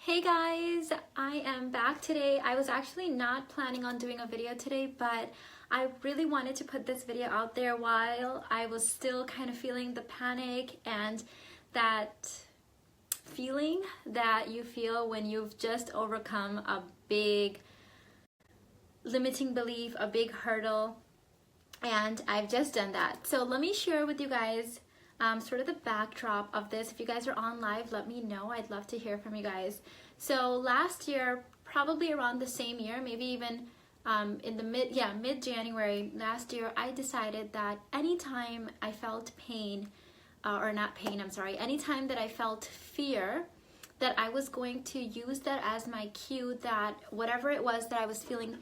Hey guys, I am back today. I was actually not planning on doing a video today, but I really wanted to put this video out there while I was still kind of feeling the panic and that feeling that you feel when you've just overcome a big limiting belief, a big hurdle, and I've just done that. So let me share with you guys sort of the backdrop of this. If you guys are on live, let me know. I'd love to hear from you guys. So last year, probably around the same year, maybe even in the mid-January last year, I decided that anytime I felt pain, anytime that I felt fear, that I was going to use that as my cue that whatever it was that I was feeling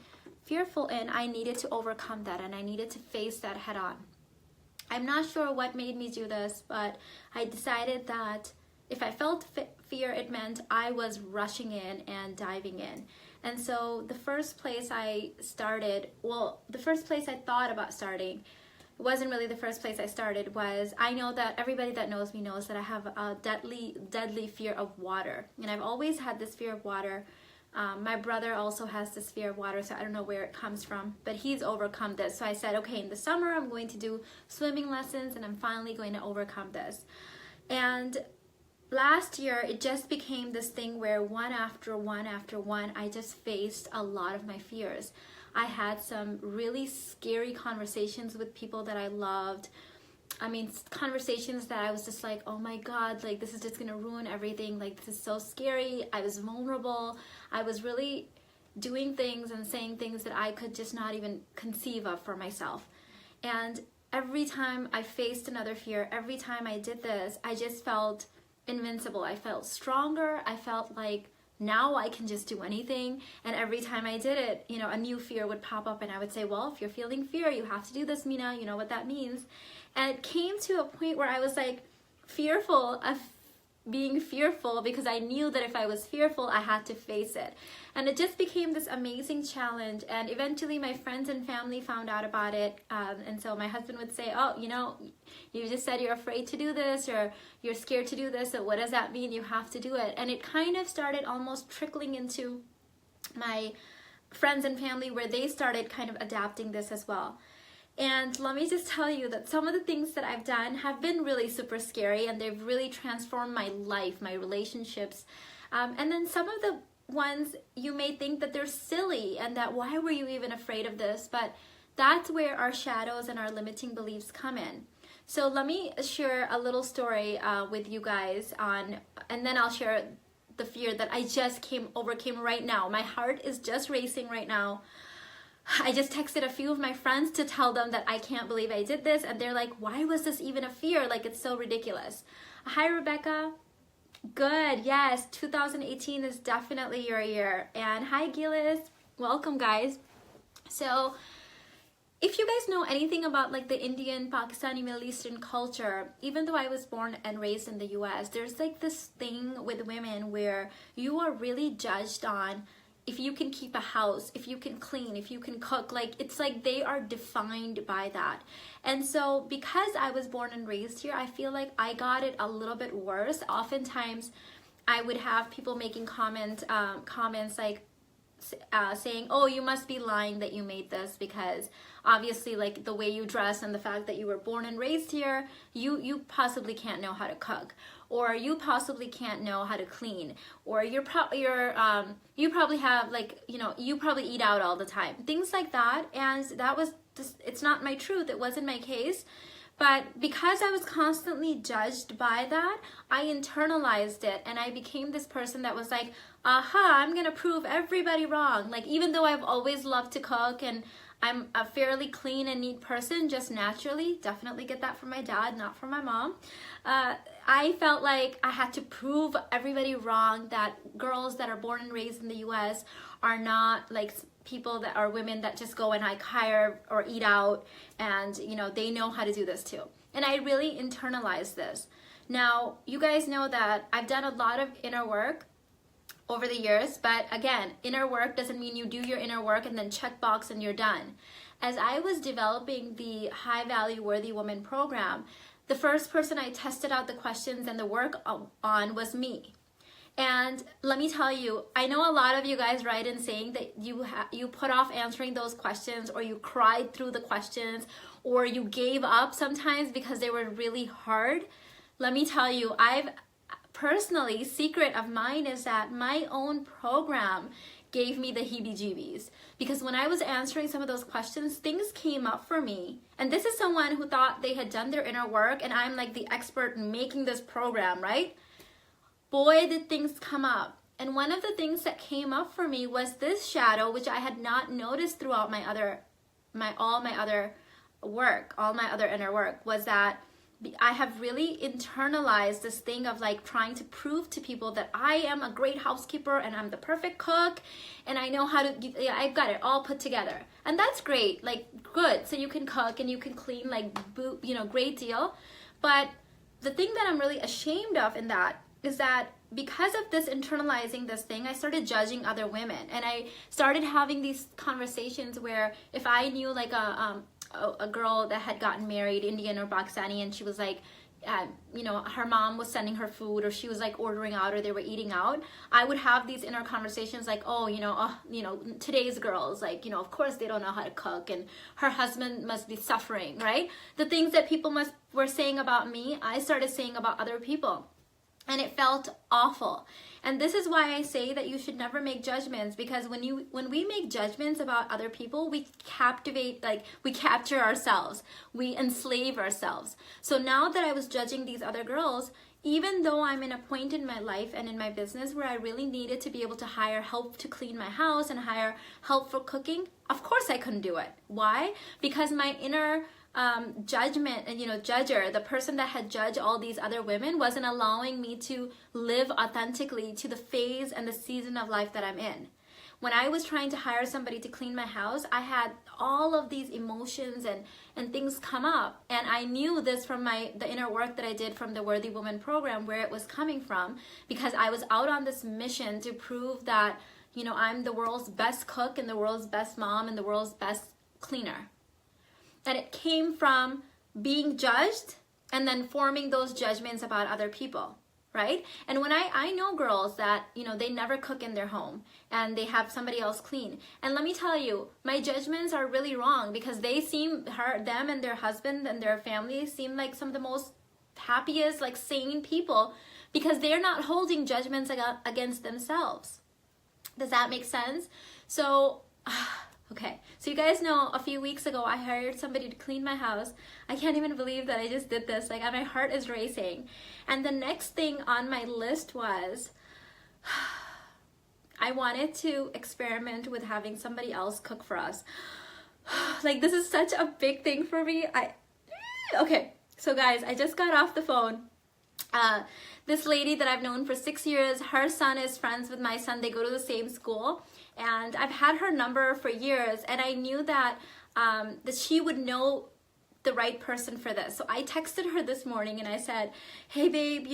fearful in, I needed to overcome that and I needed to face that head on. I'm not sure what made me do this, but I decided that if I felt fear, it meant I was rushing in and diving in. And so the first place I thought about starting, it wasn't really the first place I started, was I know that everybody that knows me knows that I have a deadly fear of water. And I've always had this fear of water. My brother also has this fear of water, so I don't know where it comes from, but he's overcome this. So I said, okay, in the summer I'm going to do swimming lessons and I'm finally going to overcome this. And last year it just became this thing where one after one, I just faced a lot of my fears. I had some really scary conversations with people that I loved. I mean, conversations that I was just like, oh my God, like this is just gonna ruin everything. Like this is so scary. I was vulnerable. I was really doing things and saying things that I could just not even conceive of for myself. And every time I faced another fear, every time I did this, I just felt invincible. I felt stronger. I felt like now I can just do anything. And every time I did it, you know, a new fear would pop up and I would say, well, if you're feeling fear, you have to do this, Mina. You know what that means. And it came to a point where I was like fearful of being fearful because I knew that if I was fearful, I had to face it. And it just became this amazing challenge. And eventually my friends and family found out about it. And so my husband would say, oh, you know, you just said you're afraid to do this or you're scared to do this. So what does that mean? You have to do it. And it kind of started almost trickling into my friends and family where they started kind of adapting this as well. And let me just tell you that some of the things that I've done have been really super scary and they've really transformed my life, my relationships. And then some of the ones you may think that they're silly and that why were you even afraid of this? But that's where our shadows and our limiting beliefs come in. So let me share a little story with you guys and then I'll share the fear that I just overcame right now. My heart is just racing right now. I just texted a few of my friends to tell them that I can't believe I did this and they're like, why was this even a fear? Like it's so ridiculous. Hi Rebecca. Good, yes, 2018 is definitely your year. And hi Gillis, welcome guys. So if you guys know anything about like the Indian, Pakistani, Middle Eastern culture, even though I was born and raised in the US, there's like this thing with women where you are really judged on if you can keep a house, if you can clean, if you can cook, like it's like they are defined by that. And so because I was born and raised here, I feel like I got it a little bit worse. Oftentimes I would have people making comments like saying, oh, you must be lying that you made this because obviously like the way you dress and the fact that you were born and raised here, you possibly can't know how to cook, or you possibly can't know how to clean, or you probably have like, you know, you probably eat out all the time, things like that. And that was just, it's not my truth. It wasn't my case. But because I was constantly judged by that, I internalized it and I became this person that was like, aha, I'm gonna prove everybody wrong. Like even though I've always loved to cook and I'm a fairly clean and neat person, just naturally, definitely get that from my dad, not from my mom. I felt like I had to prove everybody wrong, that girls that are born and raised in the US are not like people that are women that just go and like hire or eat out and you know they know how to do this too. And I really internalized this. Now you guys know that I've done a lot of inner work over the years, but again, inner work doesn't mean you do your inner work and then check box and you're done. As I was developing the High Value Worthy Woman program, the first person I tested out the questions and the work on was me. And let me tell you, I know a lot of you guys write in saying that you put off answering those questions, or you cried through the questions, or you gave up sometimes because they were really hard. Let me tell you, I've personally, secret of mine is that my own program gave me the heebie-jeebies, because when I was answering some of those questions, things came up for me. And this is someone who thought they had done their inner work, and I'm like the expert in making this program, right? Boy, did things come up. And one of the things that came up for me was this shadow, which I had not noticed throughout all my other inner work, was that I have really internalized this thing of like trying to prove to people that I am a great housekeeper and I'm the perfect cook and I know how to, I've got it all put together. And that's great, like good. So you can cook and you can clean, like, great deal. But the thing that I'm really ashamed of in that is that because of this internalizing this thing, I started judging other women, and I started having these conversations where if I knew like a girl that had gotten married, Indian or Pakistani, and she was like, her mom was sending her food, or she was like ordering out, or they were eating out, I would have these inner conversations like, today's girls, like, of course they don't know how to cook, and her husband must be suffering, right? The things that people were saying about me, I started saying about other people. And it felt awful. And this is why I say that you should never make judgments, because when we make judgments about other people, we capture ourselves. We enslave ourselves. So now that I was judging these other girls, even though I'm in a point in my life and in my business where I really needed to be able to hire help to clean my house and hire help for cooking, of course I couldn't do it. Why? Because my inner judgment and judger, the person that had judged all these other women, wasn't allowing me to live authentically to the phase and the season of life that I'm in. When I was trying to hire somebody to clean my house, I had all of these emotions and things come up, and I knew this from the inner work that I did from the Worthy Woman program, where it was coming from, because I was out on this mission to prove that I'm the world's best cook and the world's best mom and the world's best cleaner. And it came from being judged and then forming those judgments about other people, right? And when I know girls that, they never cook in their home and they have somebody else clean. And let me tell you, my judgments are really wrong, because they them and their husband and their family seem like some of the most happiest, like sane people, because they're not holding judgments against themselves. Does that make sense? So, okay, so you guys know a few weeks ago I hired somebody to clean my house. I can't even believe that I just did this. Like, my heart is racing. And the next thing on my list was I wanted to experiment with having somebody else cook for us. Like, this is such a big thing for me. Okay, so guys, I just got off the phone. This lady that I've known for 6 years, her son is friends with my son. They go to the same school. And I've had her number for years, and I knew that that she would know the right person for this. So I texted her this morning and I said, hey babe,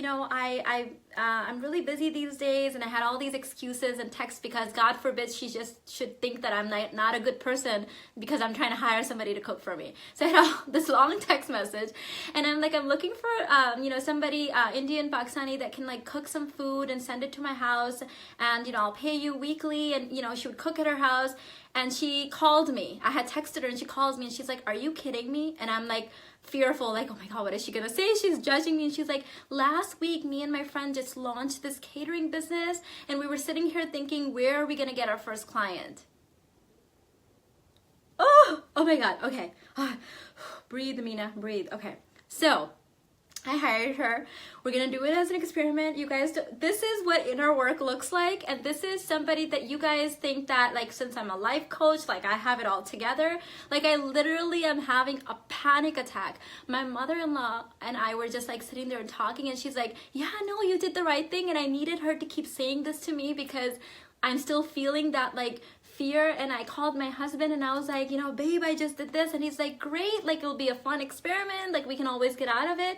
I'm really busy these days, and I had all these excuses and texts because God forbid she just should think that I'm not a good person because I'm trying to hire somebody to cook for me. So I had this long text message, and I'm looking for somebody Indian, Pakistani that can like cook some food and send it to my house, and I'll pay you weekly, and she would cook at her house. And she called me. I had texted her and she calls me and she's like, are you kidding me? And I'm like fearful, like, oh my God, what is she gonna say? She's judging me. And she's like, last week, me and my friend just launched this catering business, and we were sitting here thinking, where are we gonna get our first client? Oh my God, okay. Breathe, Mina, breathe. Okay, so I hired her. We're gonna do it as an experiment. You guys, this is what inner work looks like, and this is somebody that you guys think that, like, since I'm a life coach, like I have it all together. Like, I literally am having a panic attack. My mother-in-law and I were just like sitting there and talking, and she's like, yeah, no, you did the right thing. And I needed her to keep saying this to me because I'm still feeling that like fear. And I called my husband and I was like, babe, I just did this. And he's like, great, like it'll be a fun experiment, like we can always get out of it.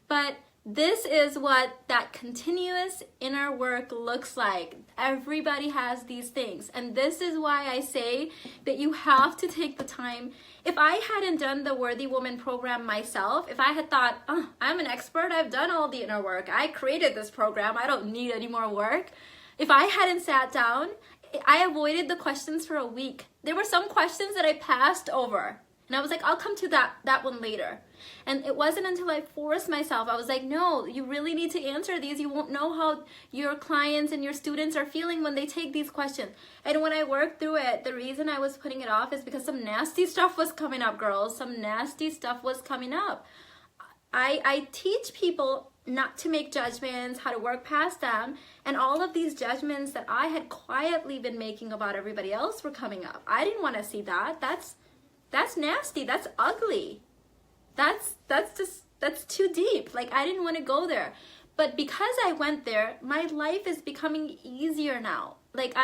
But This is what that continuous inner work looks like. Everybody has these things. And this is why I say that you have to take the time. If I hadn't done the Worthy Woman program myself, if I had thought, oh, I'm an expert, I've done all the inner work, I created this program, I don't need any more work. If I hadn't sat down, I avoided the questions for a week. There were some questions that I passed over. And I was like, I'll come to that one later. And it wasn't until I forced myself, I was like, no, you really need to answer these. You won't know how your clients and your students are feeling when they take these questions. And when I worked through it, the reason I was putting it off is because some nasty stuff was coming up, girls. Some nasty stuff was coming up. I teach people not to make judgments, how to work past them, and all of these judgments that I had quietly been making about everybody else were coming up. I didn't want to see that. That's nasty. That's ugly. That's too deep. Like, I didn't want to go there. But because I went there, my life is becoming easier now. Like,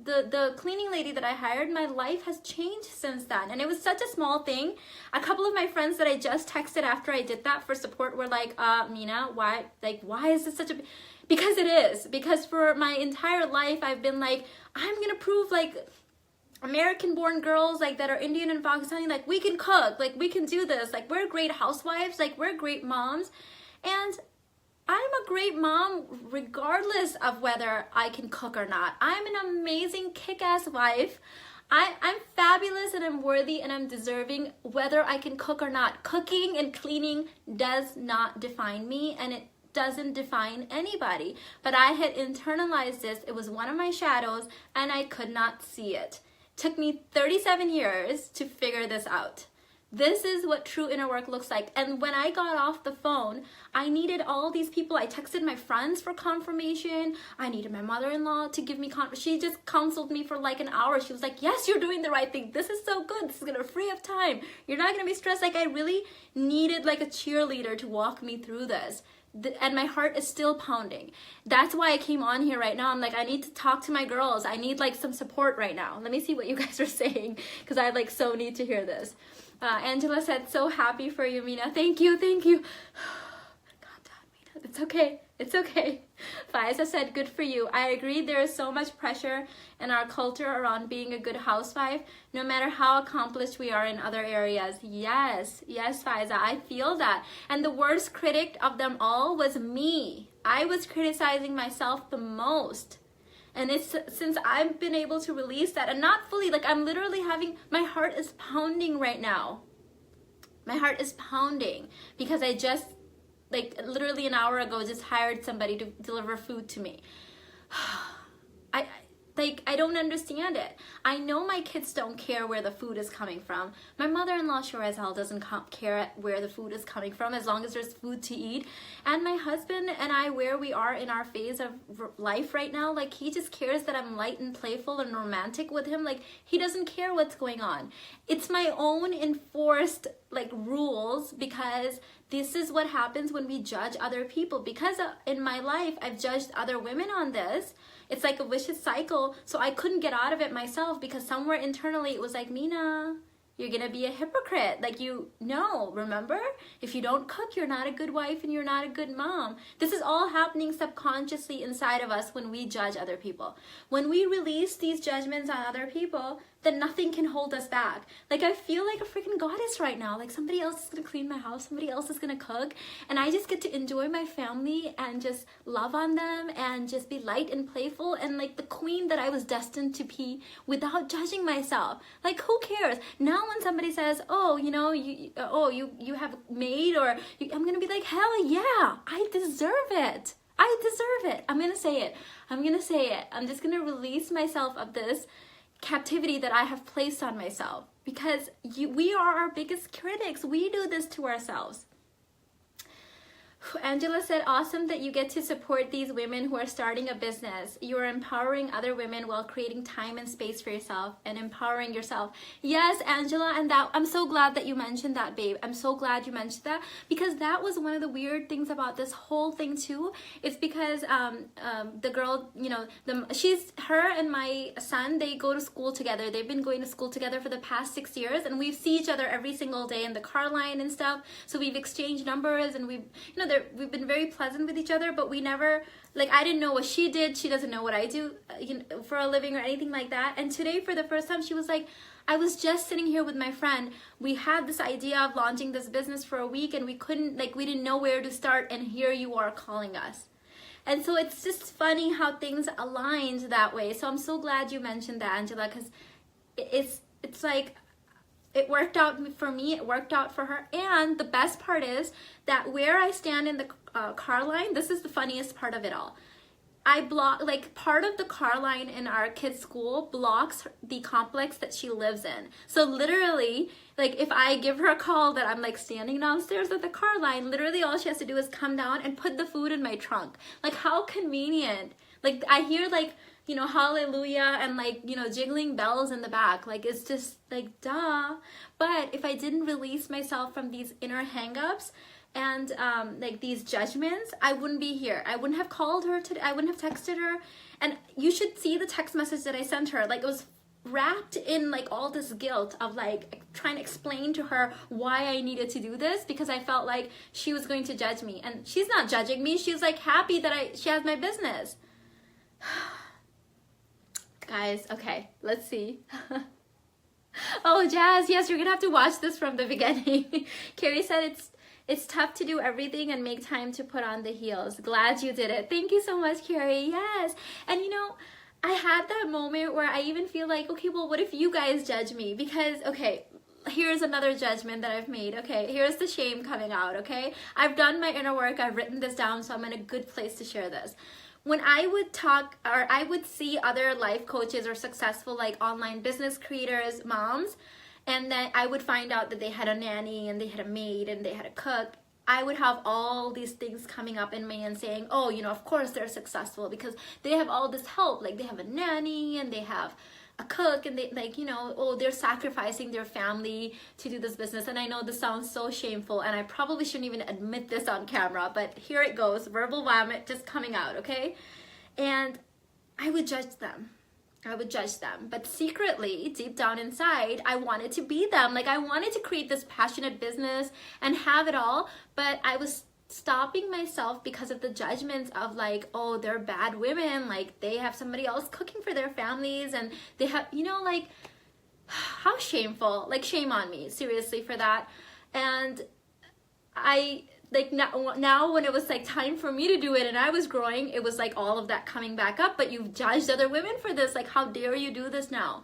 the cleaning lady that I hired, my life has changed since then. And it was such a small thing. A couple of my friends that I just texted after I did that for support were like, Mina, why is this such a... Because it is. Because for my entire life, I've been like, I'm going to prove, like, American-born girls, like, that are Indian and Pakistani, like, we can cook, like, we can do this, like, we're great housewives, like, we're great moms. And I'm a great mom regardless of whether I can cook or not. I'm an amazing kick-ass wife. I'm fabulous and I'm worthy and I'm deserving whether I can cook or not. Cooking and cleaning does not define me, and it doesn't define anybody. But I had internalized this. It was one of my shadows and I could not see it. Took me 37 years to figure this out. This is what true inner work looks like. And when I got off the phone, I needed all these people. I texted my friends for confirmation. I needed my mother-in-law to give me she just counseled me for like an hour. She was like, yes, you're doing the right thing. This is so good. This is gonna free up time. You're not gonna be stressed. Like, I really needed like a cheerleader to walk me through this. And my heart is still pounding. That's why I came on here right now. I'm like, I need to talk to my girls. I need like some support right now. Let me see what you guys are saying, because I like so need to hear this. Angela said, so happy for you, Mina. Thank you, thank you. Calm down, Mina. It's okay. It's okay. Faiza said, good for you. I agree. There is so much pressure in our culture around being a good housewife, no matter how accomplished we are in other areas. Yes, yes, Faiza, I feel that. And the worst critic of them all was me. I was criticizing myself the most. And it's since I've been able to release that, and not fully, like, I'm literally my heart is pounding right now. My heart is pounding because I just, like, literally an hour ago, just hired somebody to deliver food to me. I don't understand it. I know my kids don't care where the food is coming from. My mother-in-law sure as hell doesn't care where the food is coming from, as long as there's food to eat. And my husband and I, where we are in our phase of life right now, like, he just cares that I'm light and playful and romantic with him. Like, he doesn't care what's going on. It's my own enforced, like, rules, because this is what happens when we judge other people. Because in my life, I've judged other women on this. It's like a vicious cycle, so I couldn't get out of it myself, because somewhere internally it was like, Mina, you're gonna be a hypocrite. Like, you know, remember? If you don't cook, you're not a good wife and you're not a good mom. This is all happening subconsciously inside of us when we judge other people. When we release these judgments on other people, then nothing can hold us back. Like, I feel like a freaking goddess right now. Like, somebody else is gonna clean my house, somebody else is gonna cook, and I just get to enjoy my family and just love on them and just be light and playful and like the queen that I was destined to be without judging myself. Like, who cares? Now when somebody says, oh, you know, you have a maid, or I'm gonna be like, hell yeah, I deserve it. I deserve it. I'm gonna say it. I'm just gonna release myself of this captivity that I have placed on myself, because we are our biggest critics. We do this to ourselves. Angela said, awesome that you get to support these women who are starting a business. You are empowering other women while creating time and space for yourself and empowering yourself. Yes, Angela, and that I'm so glad that you mentioned that, babe. I'm so glad you mentioned that, because that was one of the weird things about this whole thing too. It's because the girl, you know, her and my son, they go to school together. They've been going to school together for the past 6 years, and we see each other every single day in the car line and stuff. So we've exchanged numbers, and we've, you know, we've been very pleasant with each other, but we never, like, I didn't know what she did. She doesn't know what I do, for a living or anything like that. And today, for the first time, she was like, I was just sitting here with my friend. We had this idea of launching this business for a week, and we didn't know where to start, and here you are calling us. And so it's just funny how things aligned that way. So I'm so glad you mentioned that, Angela, because it's like, it worked out for me, it worked out for her. And the best part is that where I stand in the car line, this is the funniest part of it all. I block, like, part of the car line in our kids' school blocks the complex that she lives in. So literally, like, if I give her a call that I'm like standing downstairs at the car line, literally all she has to do is come down and put the food in my trunk. Like, how convenient. Like, I hear, like, hallelujah and, like, jiggling bells in the back. Like, it's just like, duh. But if I didn't release myself from these inner hang-ups and like these judgments, I wouldn't be here. I wouldn't have called her today. I wouldn't have texted her. And you should see the text message that I sent her. Like, it was wrapped in, like, all this guilt of, like, trying to explain to her why I needed to do this, because I felt like she was going to judge me. And she's not judging me. She's, like, happy that she has my business. Guys, okay, let's see. Oh, Jazz, yes, you're gonna have to watch this from the beginning. Carrie said it's tough to do everything and make time to put on the heels. Glad you did it. Thank you so much, Carrie. Yes. And I had that moment where I even feel like, okay, well, what if you guys judge me? Because, okay, here's another judgment that I've made. Okay, here's the shame coming out, okay? I've done my inner work. I've written this down, so I'm in a good place to share this. When I would talk, or I would see other life coaches or successful, like, online business creators, moms, and then I would find out that they had a nanny and they had a maid and they had a cook, I would have all these things coming up in me and saying, oh, of course they're successful because they have all this help. Like, they have a nanny and they have a cook, and they, like, oh, they're sacrificing their family to do this business. And I know this sounds so shameful, and I probably shouldn't even admit this on camera, but here it goes, verbal vomit just coming out, okay? And I would judge them. But secretly, deep down inside, I wanted to be them. Like, I wanted to create this passionate business and have it all, but I was stopping myself because of the judgments of, like, oh, they're bad women, like, they have somebody else cooking for their families, and they have, like, how shameful. Like, shame on me, seriously, for that. And I, like, now when it was, like, time for me to do it and I was growing, it was like all of that coming back up. But you've judged other women for this. Like, how dare you do this now?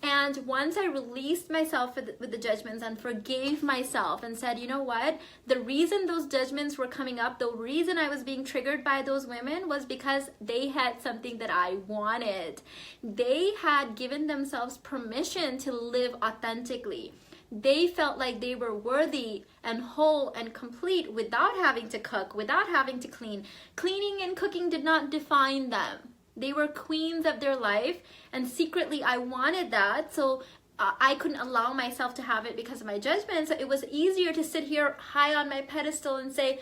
And once I released myself with the judgments and forgave myself and said, you know what, the reason those judgments were coming up, the reason I was being triggered by those women was because they had something that I wanted. They had given themselves permission to live authentically. They felt like they were worthy and whole and complete without having to cook, without having to clean. Cleaning and cooking did not define them. They were queens of their life, and secretly I wanted that, so I couldn't allow myself to have it because of my judgment. So it was easier to sit here high on my pedestal and say,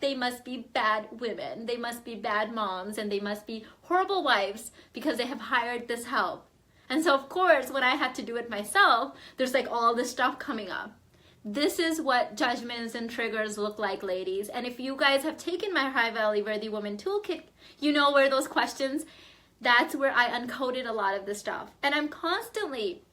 they must be bad women, they must be bad moms, and they must be horrible wives because they have hired this help. And so, of course, when I had to do it myself, there's, like, all this stuff coming up. This is what judgments and triggers look like, ladies. And if you guys have taken my High Value Worthy Woman Toolkit, you know where those questions, that's where I uncoded a lot of this stuff. And I'm constantly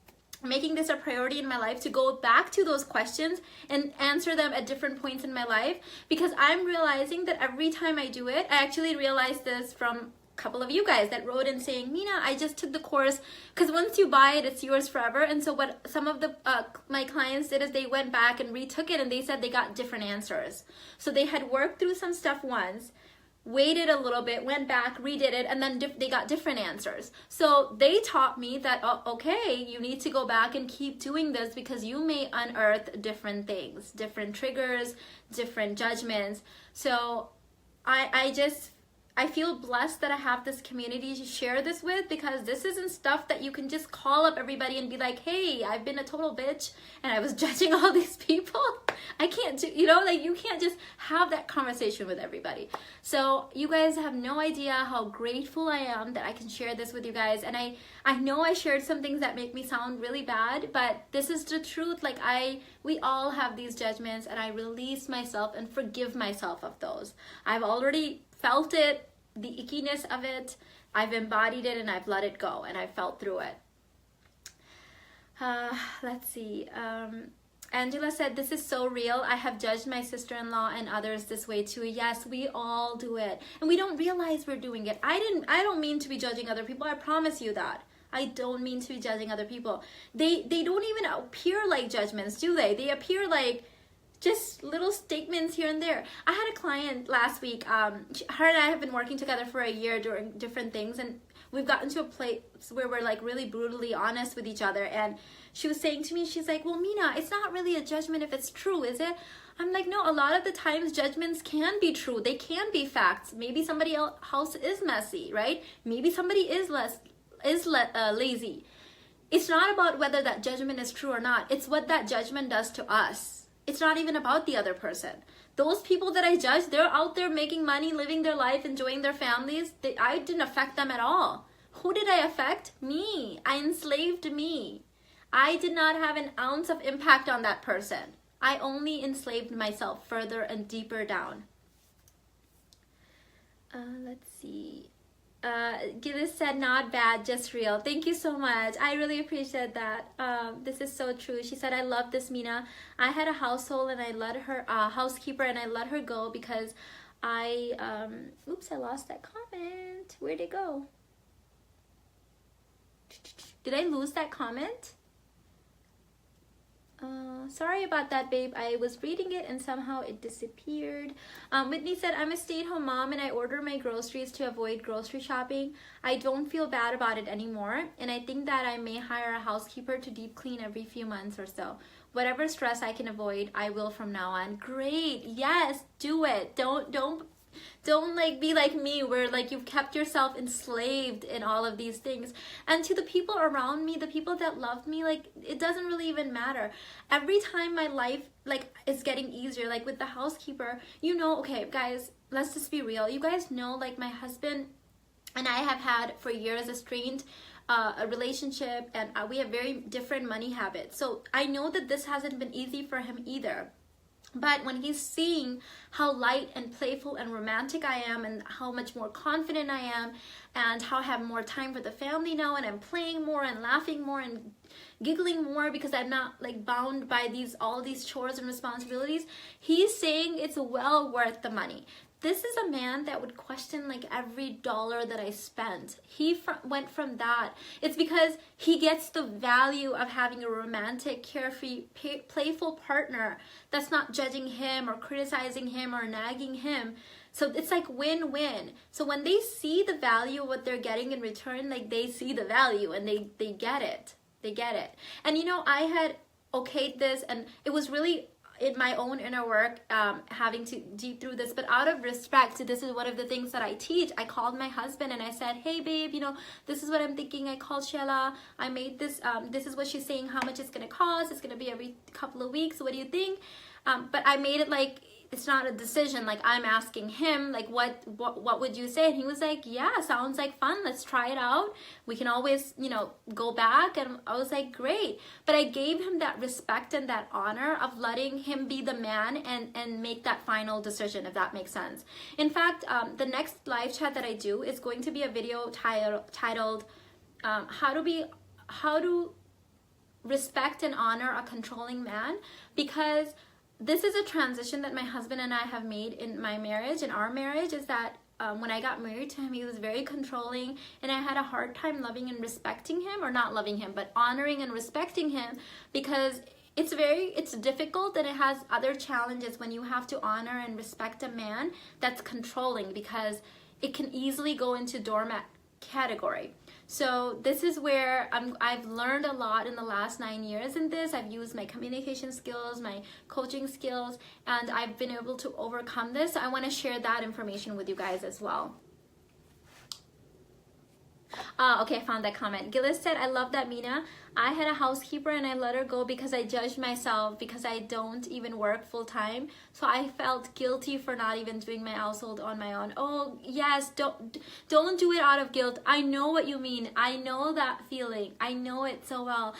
making this a priority in my life to go back to those questions and answer them at different points in my life, because I'm realizing that every time I do it, I actually realized this from couple of you guys that wrote in saying, Mina, I just took the course, because once you buy it, it's yours forever. And so what some of the my clients did is they went back and retook it, and they said they got different answers. So they had worked through some stuff once, waited a little bit, went back, redid it, and then they got different answers. So they taught me that, okay, you need to go back and keep doing this, because you may unearth different things, different triggers, different judgments. So I I feel blessed that I have this community to share this with, because this isn't stuff that you can just call up everybody and be like, hey, I've been a total bitch and I was judging all these people. I can't do, you know, like you can't just have that conversation with everybody. So you guys have no idea how grateful I am that I can share this with you guys. And I know I shared some things that make me sound really bad, but this is the truth. Like we all have these judgments, and I release myself and forgive myself of those. I've already felt it, the ickiness of it. I've embodied it and I've let it go and I've felt through it. Let's see. Angela said, this is so real. I have judged my sister-in-law and others this way too. Yes, we all do it. And we don't realize we're doing it. I don't mean to be judging other people. I promise you that. I don't mean to be judging other people. They don't even appear like judgments, do they? They appear like just little statements here and there. I had a client last week. Her and I have been working together for a year doing different things, and we've gotten to a place where we're like really brutally honest with each other. And she was saying to me, she's like, well, Mina, it's not really a judgment if it's true, is it? I'm like, no, a lot of the times judgments can be true. They can be facts. Maybe somebody else's house is messy, right? Maybe somebody is lazy. It's not about whether that judgment is true or not. It's what that judgment does to us. It's not even about the other person. Those people that I judge, they're out there making money, living their life, enjoying their families. I didn't affect them at all. Who did I affect? Me. I enslaved me. I did not have an ounce of impact on that person. I only enslaved myself further and deeper down. Let's see. Gillis said, not bad, just real. Thank you so much. I really appreciate that. This is so true. She said, I love this, Mina. I had a household and I let her, housekeeper, and I let her go because oops, I lost that comment. Where'd it go? Did I lose that comment? Sorry about that, babe. I was reading it and somehow it disappeared. Whitney said, I'm a stay-at-home mom and I order my groceries to avoid grocery shopping. I don't feel bad about it anymore, and I think that I may hire a housekeeper to deep clean every few months or so. Whatever stress I can avoid, I will from now on. Great. Yes, do it. Don't like be like me where like you've kept yourself enslaved in all of these things. And to the people around me, the people that love me, like it doesn't really even matter. Every time my life like is getting easier, like with the housekeeper, you know, okay guys, let's just be real. You guys know, like my husband and I have had for years a strained a relationship, and we have very different money habits. So I know that this hasn't been easy for him either. But when he's seeing how light and playful and romantic I am, and how much more confident I am, and how I have more time for the family now, and I'm playing more and laughing more and giggling more because I'm not like bound by all these chores and responsibilities, he's saying it's well worth the money. This is a man that would question like every dollar that I spent. He went from that. It's because he gets the value of having a romantic, carefree, playful partner that's not judging him or criticizing him or nagging him. So it's like win-win. So when they see the value of what they're getting in return, like they see the value and they get it. They get it. And you know, I had okayed this, and it was really in my own inner work, having to deep through this, but out of respect, this is one of the things that I teach. I called my husband and I said, hey babe, you know, this is what I'm thinking. I called Sheila, I made this, this is what she's saying, how much it's gonna cost. It's gonna be every couple of weeks. What do you think? But I made it like, it's not a decision. Like I'm asking him, like, what would you say? And he was like, yeah, sounds like fun. Let's try it out. We can always, you know, go back. And I was like, great. But I gave him that respect and that honor of letting him be the man and make that final decision, if that makes sense. In fact, the next live chat that I do is going to be a video titled, how to respect and honor a controlling man, because this is a transition that my husband and I have made in my marriage, in our marriage, is that when I got married to him, he was very controlling, and I had a hard time loving and respecting him, or not loving him, but honoring and respecting him, because it's difficult, and it has other challenges when you have to honor and respect a man that's controlling, because it can easily go into doormat category. So this is where I've learned a lot in the last 9 years in this. I've used my communication skills, my coaching skills, and I've been able to overcome this. I want to share that information with you guys as well. Okay, I found that comment. Gillis said, I love that, Mina. I had a housekeeper and I let her go because I judged myself because I don't even work full time. So I felt guilty for not even doing my household on my own. Oh, yes, don't do it out of guilt. I know what you mean. I know that feeling. I know it so well.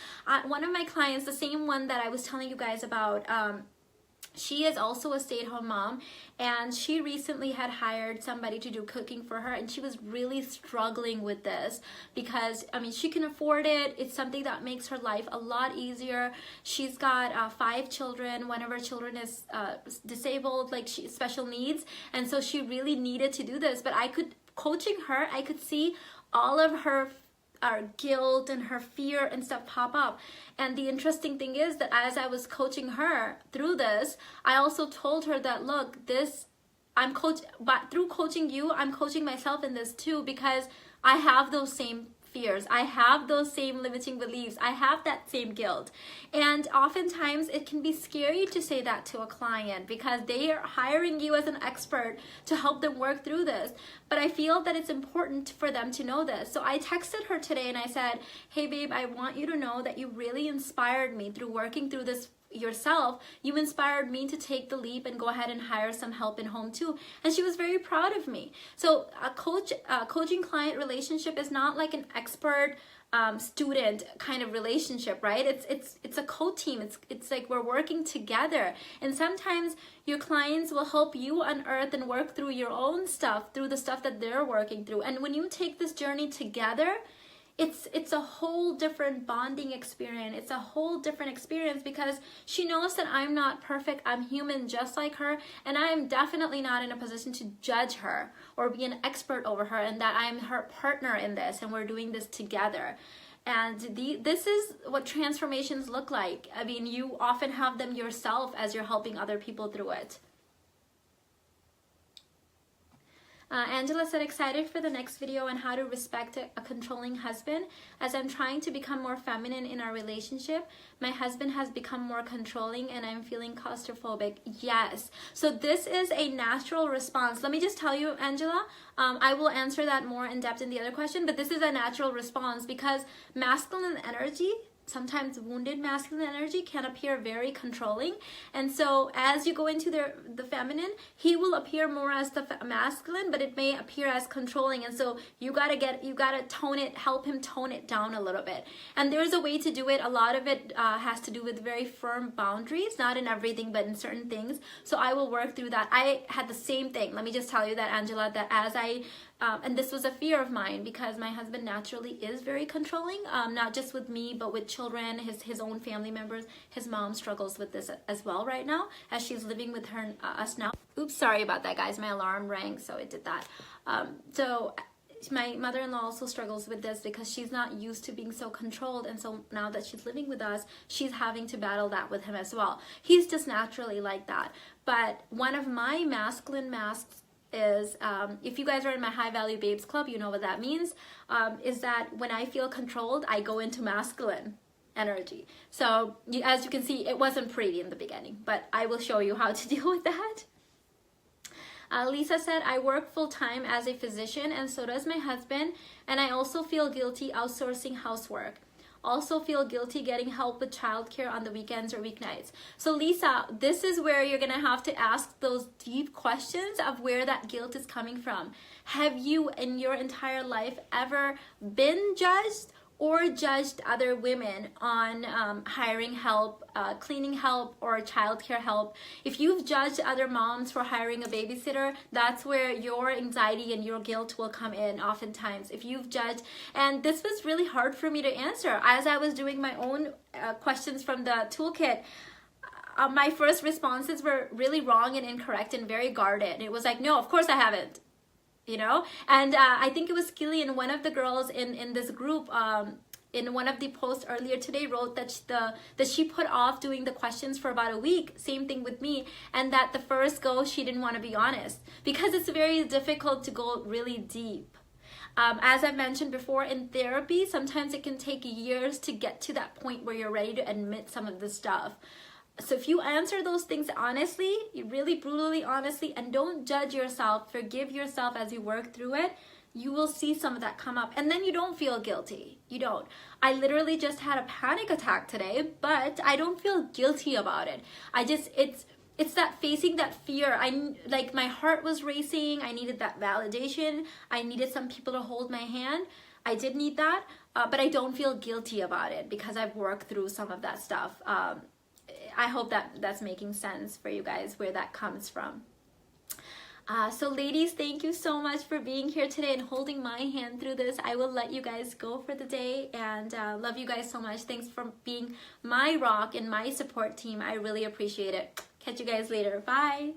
One of my clients, the same one that I was telling you guys about, she is also a stay-at-home mom, and she recently had hired somebody to do cooking for her, and she was really struggling with this because, I mean, she can afford it. It's something that makes her life a lot easier. She's got 5 children. One of her children is disabled, like special needs, and so she really needed to do this. But coaching her, I could see all of her guilt and her fear and stuff pop up. And the interesting thing is that as I was coaching her through this, I also told her that, look, but through coaching you, I'm coaching myself in this too, because I have those same fears. I have those same limiting beliefs. I have that same guilt. And oftentimes it can be scary to say that to a client because they are hiring you as an expert to help them work through this. But I feel that it's important for them to know this. So I texted her today and I said, hey babe, I want you to know that you really inspired me through working through this yourself. You inspired me to take the leap and go ahead and hire some help in home too. And she was very proud of me. So a coaching client relationship is not like an expert student kind of relationship, right? It's a co-team. It's like we're working together. And sometimes your clients will help you unearth and work through your own stuff, through the stuff that they're working through. And when you take this journey together, it's a whole different bonding experience. It's a whole different experience because she knows that I'm not perfect. I'm human just like her, and I am definitely not in a position to judge her or be an expert over her, and that I'm her partner in this and we're doing this together. And this is what transformations look like. I mean, you often have them yourself as you're helping other people through it. Angela said, excited for the next video on how to respect a controlling husband. As I'm trying to become more feminine in our relationship, my husband has become more controlling and I'm feeling claustrophobic. Yes. So this is a natural response. Let me just tell you, Angela, I will answer that more in depth in the other question, but this is a natural response because masculine energy, sometimes wounded masculine energy, can appear very controlling, and so as you go into the feminine, he will appear more as the masculine, but it may appear as controlling, and so you gotta help him tone it down a little bit. And there's a way to do it. A lot of it has to do with very firm boundaries, not in everything but in certain things. So I will work through that. I had the same thing. Let me just tell you that, Angela, that as I and this was a fear of mine because my husband naturally is very controlling, not just with me, but with children, his own family members. His mom struggles with this as well right now, as she's living with us now. Oops, sorry about that, guys. My alarm rang, so it did that. So my mother-in-law also struggles with this because she's not used to being so controlled, and so now that she's living with us, she's having to battle that with him as well. He's just naturally like that. But one of my masculine masks is, if you guys are in my High Value Babes Club, you know what that means, is that when I feel controlled, I go into masculine energy. So as you can see, it wasn't pretty in the beginning, but I will show you how to deal with that. Lisa said, I work full-time as a physician and so does my husband, and I also feel guilty outsourcing housework. Also feel guilty getting help with childcare on the weekends or weeknights. So Lisa, this is where you're gonna have to ask those deep questions of where that guilt is coming from. Have you in your entire life ever been judged or judged other women on hiring help, cleaning help, or childcare help? If you've judged other moms for hiring a babysitter, that's where your anxiety and your guilt will come in oftentimes. If you've judged, and this was really hard for me to answer. As I was doing my own questions from the toolkit, my first responses were really wrong and incorrect and very guarded. It was like, no, of course I haven't. You know, and I think it was Killian, one of the girls in this group, in one of the posts earlier today, wrote that she put off doing the questions for about a week. Same thing with me, and that the first go she didn't want to be honest because it's very difficult to go really deep. As I've mentioned before, in therapy, sometimes it can take years to get to that point where you're ready to admit some of the stuff. So if you answer those things honestly, really brutally honestly, and don't judge yourself, forgive yourself as you work through it, you will see some of that come up, and then you don't feel guilty. You don't. I literally just had a panic attack today, but I don't feel guilty about it. It's that facing that fear. Like my heart was racing. I needed that validation. I needed some people to hold my hand. I did need that, but I don't feel guilty about it because I've worked through some of that stuff. I hope that's making sense for you guys, where that comes from. So ladies, thank you so much for being here today and holding my hand through this. I will let you guys go for the day, and love you guys so much. Thanks for being my rock and my support team. I really appreciate it. Catch you guys later. Bye.